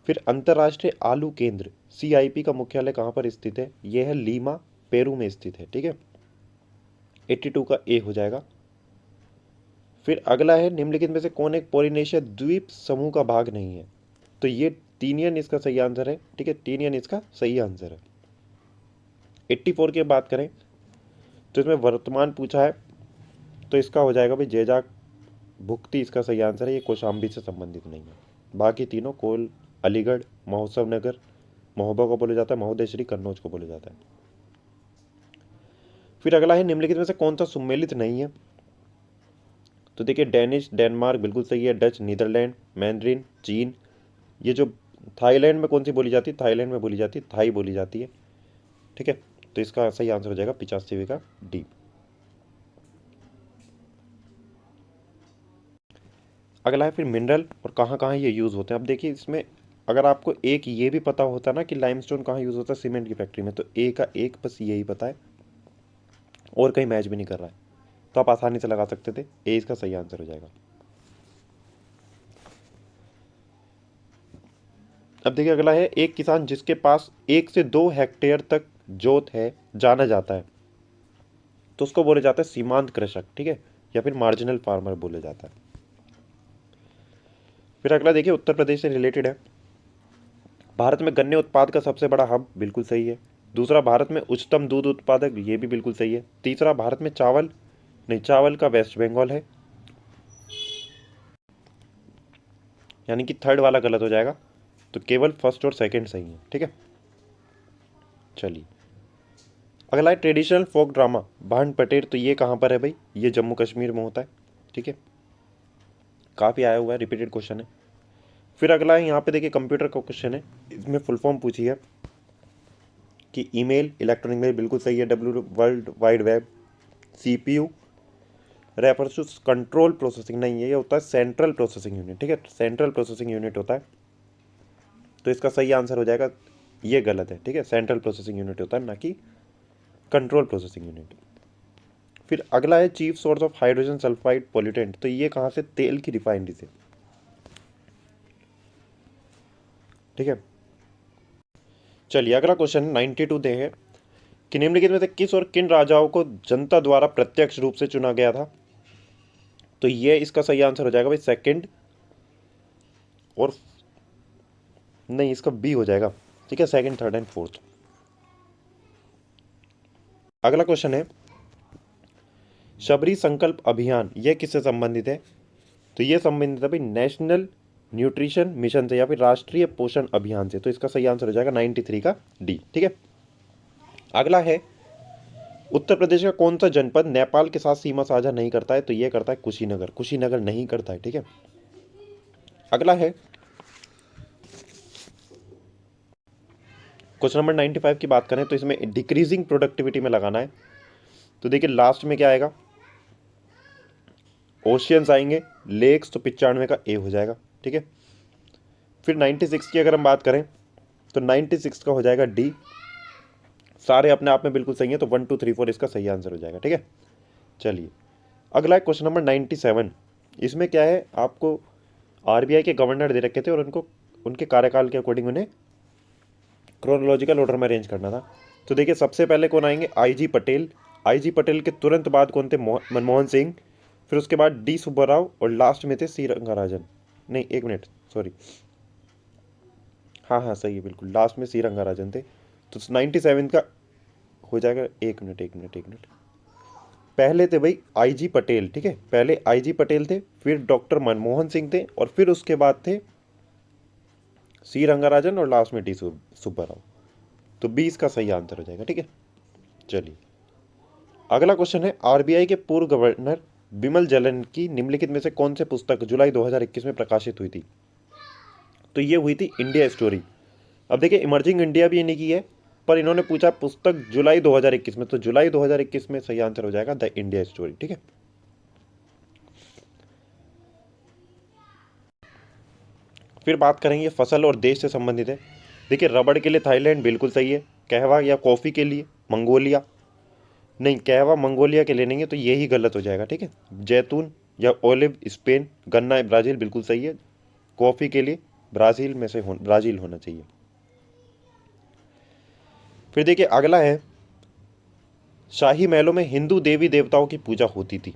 S1: फिर अंतर्राष्ट्रीय आलू केंद्र CIP का मुख्यालय कहाँ पर स्थित है, यह है लीमा पेरू में स्थित है। ठीक है, 82 का ए हो जाएगा। फिर अगला है निम्नलिखित में से कौन एक पोलिनेशिया द्वीप समूह का भाग नहीं है, तो ये टीनियन इसका सही आंसर है। ठीक है, टीनियन इसका सही आंसर है। 84 की बात करें तो इसमें वर्तमान पूछा है, तो इसका हो जाएगा भाई जेजाक भुक्ति इसका सही आंसर है, ये कौशाम्बी से संबंधित नहीं है। बाकी तीनों कोल, अलीगढ़, महोत्सव नगर, महोबा को बोला जाता है, महोदयश्री कन्नौज को बोला जाता है। फिर अगला है निम्नलिखित में से कौन सा सुमेलित नहीं है, तो देखिए डेनिश डेनमार्क बिल्कुल सही है, डच नीदरलैंड, मैंड्रिन चीन, ये जो थाईलैंड में कौन सी बोली जाती है, थाईलैंड में बोली जाती है, थाई बोली जाती है। ठीक है, तो इसका सही आंसर हो जाएगा 85 का डी। अगला है फिर मिनरल और कहाँ कहाँ ये यूज़ होते हैं। अब देखिए इसमें अगर आपको एक ये भी पता होता ना कि लाइमस्टोन कहाँ यूज़ होता है, सीमेंट की फैक्ट्री में, तो ए का एक बस यही पता है और कहीं मैच भी नहीं कर रहा है, तो आप आसानी से लगा सकते थे, ए इसका सही आंसर हो जाएगा। अब देखिए अगला है एक किसान जिसके पास 1 से 2 हेक्टेयर तक जोत है जाना जाता है, तो उसको बोले जाता है सीमांत कृषक। ठीक है, या फिर मार्जिनल फार्मर बोले जाता है। फिर अगला देखिए उत्तर प्रदेश से रिलेटेड है, भारत में गन्ने उत्पाद का सबसे बड़ा हब, बिल्कुल सही है। दूसरा, भारत में उच्चतम दूध उत्पादक, ये भी बिल्कुल सही है। तीसरा, भारत में चावल नहीं, चावल का वेस्ट बंगाल है, यानी कि थर्ड वाला गलत हो जाएगा, तो केवल फर्स्ट और सेकंड सही है। ठीक है, चलिए अगला है ट्रेडिशनल फोक ड्रामा भांड पटेर, तो ये कहाँ पर है भाई, ये जम्मू कश्मीर में होता है। ठीक है, काफ़ी आया हुआ है, रिपीटेड क्वेश्चन है। फिर अगला है यहाँ पे देखिए कंप्यूटर का क्वेश्चन है, इसमें फुल फॉर्म पूछी है कि ईमेल, इलेक्ट्रॉनिक मेल बिल्कुल सही है, world wide web, CPU refers to control processing नहीं है, ये होता है सेंट्रल प्रोसेसिंग यूनिट। ठीक है, सेंट्रल प्रोसेसिंग यूनिट होता है, तो इसका सही आंसर हो जाएगा, ये गलत है। ठीक है, सेंट्रल प्रोसेसिंग यूनिट होता है, ना कि कंट्रोल प्रोसेसिंग यूनिट। फिर अगला है chief source of hydrogen sulphide pollutant, तो ये कहाँ से, तेल की रिफाइनरी से। ठीक है, चलिए अगला क्वेश्चन 92 दे है कि निम्नलिखित में से किस और किन राजाओं को जनता द्वारा प्रत्यक्ष रूप से चुना गया था, तो ये इसका सही आंसर हो जाएगा भाई सेकंड, और नहीं इसका बी हो जाएगा। ठीक है, सेकंड, थर्ड एंड फोर्थ। अगला क्वेश्चन है शबरी संकल्प अभियान, यह किससे संबंधित है, तो ये संबंधित है भाई नेशनल न्यूट्रिशन मिशन से या फिर राष्ट्रीय पोषण अभियान से, तो इसका सही आंसर हो जाएगा 93 का डी। ठीक है, अगला है उत्तर प्रदेश का कौन सा जनपद नेपाल के साथ सीमा साझा नहीं करता है, तो यह करता है कुशीनगर, कुशीनगर नहीं करता है। ठीक है, अगला है क्वेश्चन नंबर 95 की बात करें तो इसमें डिक्रीजिंग प्रोडक्टिविटी में लगाना है, तो देखिए लास्ट में क्या आएगा, ओशियंस आएंगे, लेक्स, तो 95 का ए हो जाएगा। ठीक है, फिर 96 की अगर हम बात करें तो 96 का हो जाएगा डी, सारे अपने आप में बिल्कुल सही है, तो 1 2 3 4 इसका सही आंसर हो जाएगा। ठीक है, चलिए अगला है क्वेश्चन नंबर 97, इसमें क्या है, आपको RBI के गवर्नर दे रखे थे और उनको उनके कार्यकाल के अकॉर्डिंग उन्हें क्रोनोलॉजिकल ऑर्डर में अरेंज करना था। तो देखिए सबसे पहले कौन आएंगे, IG पटेल, IG पटेल के तुरंत बाद कौन थे, मनमोहन सिंह, फिर उसके बाद D सुब्बाराव, और लास्ट में थे सी रंगाराजन, नहीं एक मिनट सॉरी, हाँ हाँ सही है बिल्कुल, लास्ट में सी रंगाराजन थे। तो 97 का हो जाएगा, एक मिनट एक मिनट एक मिनट। पहले थे भाई आईजी पटेल, ठीक है, पहले आईजी पटेल थे, फिर डॉक्टर मनमोहन सिंह थे, और फिर उसके बाद थे सी रंगाराजन, और लास्ट में टी सुब्बा राव। तो 20 का सही आंसर हो जाएगा, ठीक है। चलिए अगला क्वेश्चन है, आरबीआई के पूर्व गवर्नर बिमल जलन की निम्नलिखित में से कौन से पुस्तक जुलाई 2021 में प्रकाशित हुई थी? तो ये हुई थी इंडिया स्टोरी। अब देखिए इमर्जिंग इंडिया भी इन्हीं की है, पर इन्होंने पूछा पुस्तक जुलाई 2021 में, तो जुलाई 2021 में सही आंसर हो जाएगा द इंडिया स्टोरी, ठीक है। फिर बात करेंगे फसल और देश से संबंधित है। देखिए रबड़ के लिए थाईलैंड बिल्कुल सही है, कहवा या कॉफ़ी के लिए मंगोलिया, नहीं कहवा मंगोलिया के लिए नहीं है, तो यही गलत हो जाएगा, ठीक है। जैतून या ओलिव स्पेन, गन्ना ब्राज़ील बिल्कुल सही है, कॉफ़ी के लिए ब्राज़ील में से ब्राज़ील होना चाहिए। फिर देखिए अगला है, शाही महलों में हिंदू देवी देवताओं की पूजा होती थी।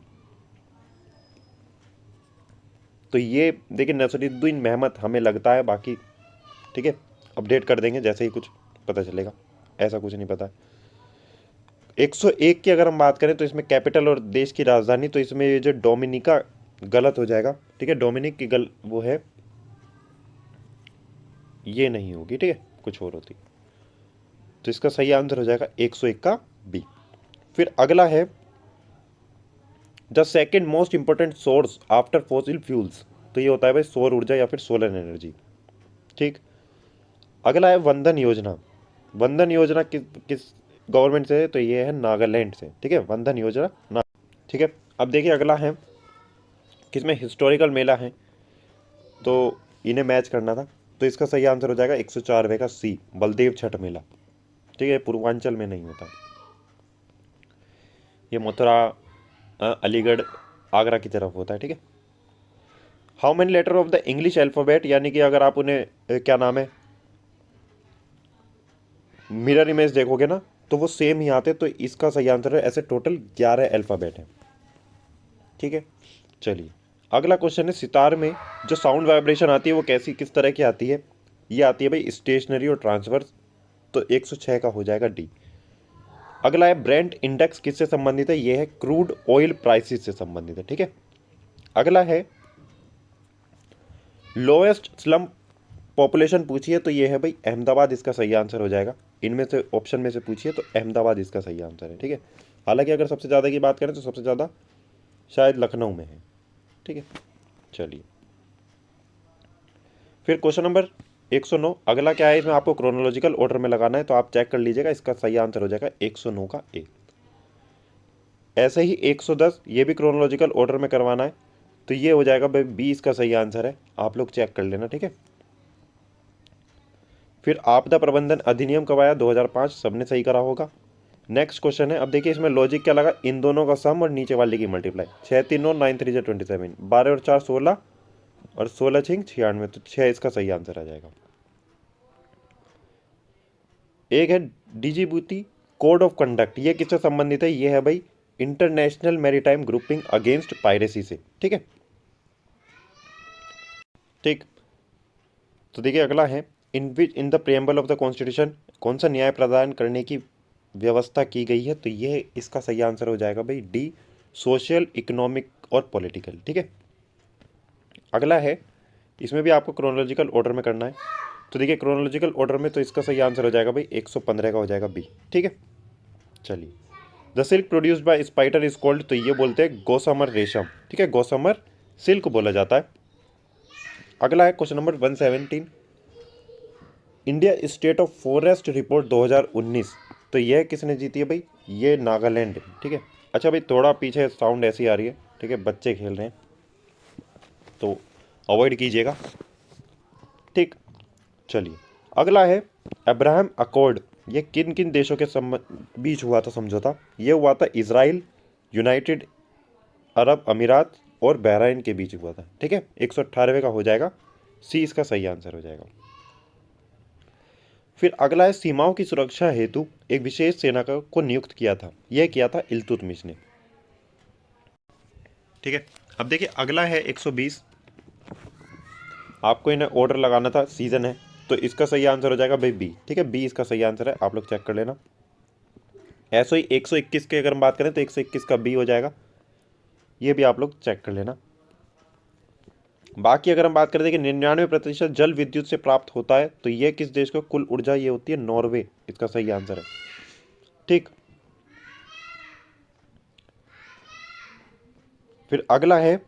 S1: तो ये देखिए नसरुद्दीन महमद हमें लगता है, बाकी ठीक है अपडेट कर देंगे जैसे ही कुछ पता चलेगा, ऐसा कुछ नहीं पता है। 101 की अगर हम बात करें तो इसमें कैपिटल और देश की राजधानी, तो इसमें ये जो डोमिनिका गलत हो जाएगा, ठीक है, डोमिनिक की वो है, ये नहीं होगी, ठीक है, कुछ और होती। तो इसका सही आंसर हो जाएगा 101 का बी। फिर अगला है, the second most important source after fossil fuels, तो ये होता है भाई सौर ऊर्जा या फिर सोलर एनर्जी, ठीक। अगला है वंदन योजना। वंदन योजना किस किस गवर्नमेंट से है? तो ये है नागालैंड से, ठीक है, वंदन योजना ना, ठीक है। अब देखिए अगला है, किसमें हिस्टोरिकल मेला है, तो इन्हें मैच करना था, तो इसका सही आंसर हो जाएगा 104वें का सी, बलदेव छठ मेला, ठीक है, पूर्वांचल में नहीं होता, ये मथुरा अलीगढ़ आगरा की तरफ होता है, ठीक है। How many letter of the English alphabet, यानी कि अगर आप उन्हें क्या नाम है मिरर इमेज देखोगे ना तो वो सेम ही आते, तो इसका सही आंसर है, ऐसे टोटल 11 अल्फ़ाबेट हैं, ठीक है। चलिए अगला क्वेश्चन है, सितार में जो साउंड वाइब्रेशन आती है वो कैसी किस तरह की आती है? ये आती है भाई स्टेशनरी और ट्रांसवर्स, तो 106 का हो जाएगा डी। अगला है, ब्रेंट इंडेक्स किससे संबंधित है? ये है क्रूड ऑयल प्राइसेस से संबंधित है, ठीक है। अगला है, लोएस्ट स्लम पॉपुलेशन पूछिए, तो ये है भाई अहमदाबाद, इसका सही आंसर हो जाएगा। इनमें से ऑप्शन में से पूछिए तो अहमदाबाद इसका सही आंसर है, ठीक है। हालांकि अगर सबसे ज़्यादा की बात करें तो सबसे ज़्यादा शायद लखनऊ में है, ठीक है। चलिए फिर क्वेश्चन नंबर 109, अगला क्या है, इसमें आपको क्रोनोलॉजिकल ऑर्डर में लगाना है, तो आप चेक कर लीजिएगा, इसका सही आंसर हो जाएगा 109 का ए। ऐसे ही 110 ये भी क्रोनोलॉजिकल ऑर्डर में करवाना है, तो ये हो जाएगा भाई 20 का सही आंसर है, आप लोग चेक कर लेना, ठीक है। फिर आपदा प्रबंधन अधिनियम कब आया? 2005, सबने सही करा होगा। नेक्स्ट क्वेश्चन है, अब देखिए इसमें लॉजिक क्या लगा, इन दोनों का सम और नीचे वाले की मल्टीप्लाई, 6 3 9 9 3 27, 12 और 4 16, और 16 6 96, तो 6 इसका सही आंसर आ जाएगा। एक है डीजीबूटी कोड ऑफ कंडक्ट, ये किससे संबंधित है? ये है भाई international maritime grouping against piracy से, ठीक है, ठीक। तो देखिए अगला है, in which in the preamble of the constitution कौन सा न्याय प्रदान करने की व्यवस्था की गई है? तो ये इसका सही आंसर हो जाएगा भाई डी, सोशल इकोनॉमिक और पॉलिटिकल, ठीक है। अगला है, इसमें भी आपको क्रोनोलॉजिकल ऑर्डर में करना है, तो देखिए क्रोनोलॉजिकल ऑर्डर में तो इसका सही आंसर हो जाएगा भाई 115 का हो जाएगा बी, ठीक है। चलिए, the silk produced by spider is called, तो ये बोलते हैं गौसमर रेशम, ठीक है, गौसमर सिल्क बोला जाता है। अगला है question number 117, India state of forest report 2019, तो यह किसने जीती है भाई? ये नागालैंड, ठीक है। अच्छा भाई थोड़ा पीछे साउंड ऐसी आ रही है, ठीक है, बच्चे खेल रहे हैं तो अवॉइड कीजिएगा, ठीक। चलिए अगला है, अब्राहम अकॉर्ड, ये किन किन देशों के बीच हुआ था समझौता? ये हुआ था इजराइल, यूनाइटेड अरब अमीरात और बहराइन के बीच हुआ था, ठीक है। 118वें का हो जाएगा सी, इसका सही आंसर हो जाएगा। फिर अगला है, सीमाओं की सुरक्षा हेतु एक विशेष सेना को नियुक्त किया था, यह किया था इल्तुतमिश ने, ठीक है। अब देखिए अगला है 120, आपको इन्हें ऑर्डर लगाना था, सीजन है, तो इसका सही आंसर हो जाएगा भाई बी, ठीक है, बी इसका सही आंसर है, आप लोग चेक कर लेना। ऐसे ही 121 की अगर हम बात करें तो 121 का बी हो जाएगा। ये भी आप लोग चेक कर लेना। बाकी अगर हम बात करें देखिए 99% जल विद्युत से प्राप्त होता है, तो ये किस देश का कुल ऊर्जा ये होती है? नॉर्वे, इसका सही आंसर है। ठीक, फिर अगला है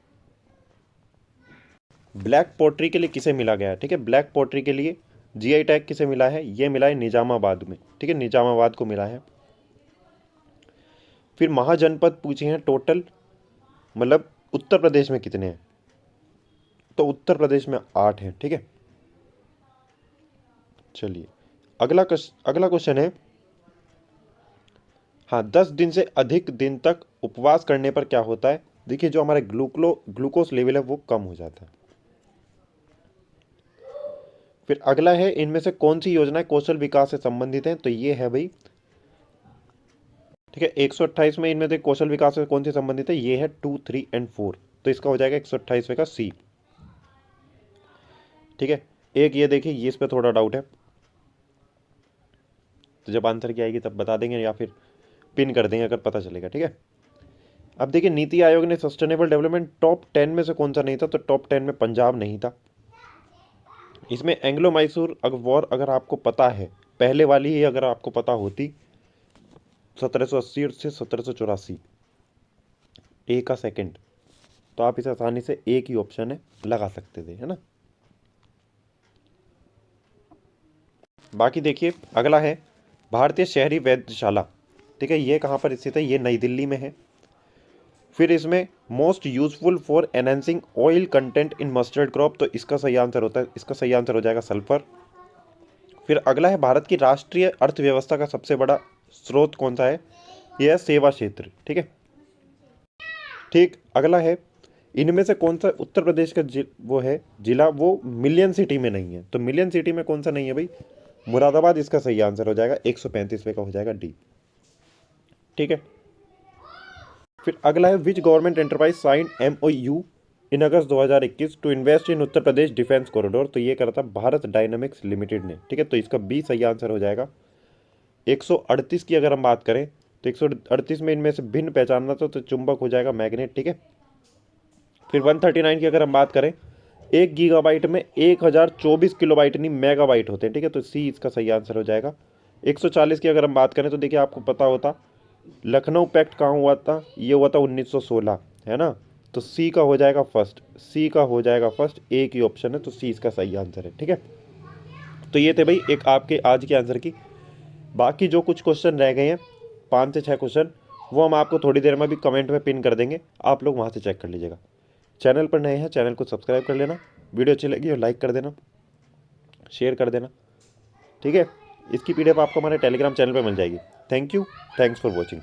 S1: ब्लैक पोट्री के लिए किसे मिला गया है? ठीक है, ब्लैक पोट्री के लिए जीआई टैग किसे मिला है? ये मिला है निजामाबाद में। ठीक है, निजामाबाद को मिला है। फिर महाजनपद पूछे हैं टोटल, मतलब उत्तर प्रदेश में कितने हैं? तो उत्तर प्रदेश में 8 हैं। ठीक है, चलिए अगला क्वेश्चन है, हाँ 10 दिन से अधिक दिन तक उपवास करने पर क्या होता है? देखिए जो हमारा ग्लूकोज लेवल है वो कम हो जाता है। फिर अगला है, इनमें से कौन सी योजनाएं कौशल विकास से संबंधित हैं? तो ये है भाई, ठीक है, 128 में इनमें से कौशल विकास से कौन सी संबंधित है? ये है 2, 3 एंड 4। तो इसका हो जाएगा 128वें का सी। ठीक है, एक ये देखिए, ये इस पर थोड़ा डाउट है, तो जब आंसर की आएगी तब बता देंगे या फिर पिन कर देंगे अगर पता चलेगा। ठीक है, अब देखिए नीति आयोग ने सस्टेनेबल डेवलपमेंट टॉप 10 में से कौन सा नहीं था? तो टॉप 10 में पंजाब नहीं था। इसमें एंग्लो मैसूर वॉर अगर आपको पता है, पहले वाली ही अगर आपको पता होती, 1780 से 1784, ए का सेकंड, तो आप इसे आसानी से एक ही ऑप्शन है लगा सकते थे, है ना। बाकी देखिए अगला है भारतीय शहरी वैधशाला। ठीक है, ये कहाँ पर स्थित है? ये नई दिल्ली में है। फिर इसमें most useful for enhancing oil content in mustard crop, तो इसका सही आंसर होता है, इसका सही आंसर हो जाएगा सल्फर। फिर अगला है भारत की राष्ट्रीय अर्थव्यवस्था का सबसे बड़ा स्रोत कौन सा है? यह है सेवा क्षेत्र। ठीक है, ठीक, अगला है, इनमें से कौन सा उत्तर प्रदेश का वो है जिला वो मिलियन सिटी में नहीं है? तो मिलियन सिटी में कौन सा नहीं है भाई? मुरादाबाद इसका सही आंसर हो जाएगा, 135वें का हो जाएगा डी। ठीक है, फिर अगला है, which government enterprise sign MOU in August 2021 to invest in Uttar Pradesh defence corridor? तो ये करा था भारत डायनामिक्स लिमिटेड ने। ठीक है, तो इसका बी सही आंसर हो जाएगा। 138 की अगर हम बात करें तो 138 में इनमें से भिन्न पहचानना तो चुंबक हो जाएगा मैग्नेट। ठीक है, फिर 139 की अगर हम बात करें, 1 गीगाबाइट में 1024 किलोबाइट नहीं मेगाबाइट होते हैं। ठीक है, तो सी इसका सही आंसर हो जाएगा। 140 की अगर हम बात करें तो देखिए आपको पता होता, लखनऊ पैक्ट कहाँ हुआ था? ये हुआ था 1916, है ना। तो सी का हो जाएगा फर्स्ट, सी का हो जाएगा फर्स्ट, एक ही ऑप्शन है, तो सी इसका सही आंसर है। ठीक है, तो ये थे भाई एक आपके आज के आंसर की। बाकी जो कुछ क्वेश्चन रह गए हैं, 5 से 6 क्वेश्चन, वो हम आपको थोड़ी देर में भी कमेंट में पिन कर देंगे, आप लोग वहाँ से चेक कर लीजिएगा। चैनल पर नए हैं, चैनल को सब्सक्राइब कर लेना, वीडियो अच्छी लगी और लाइक कर देना, शेयर कर देना। ठीक है, इसकी PDF आपको हमारे टेलीग्राम चैनल पर मिल जाएगी। Thank you, thanks for watching.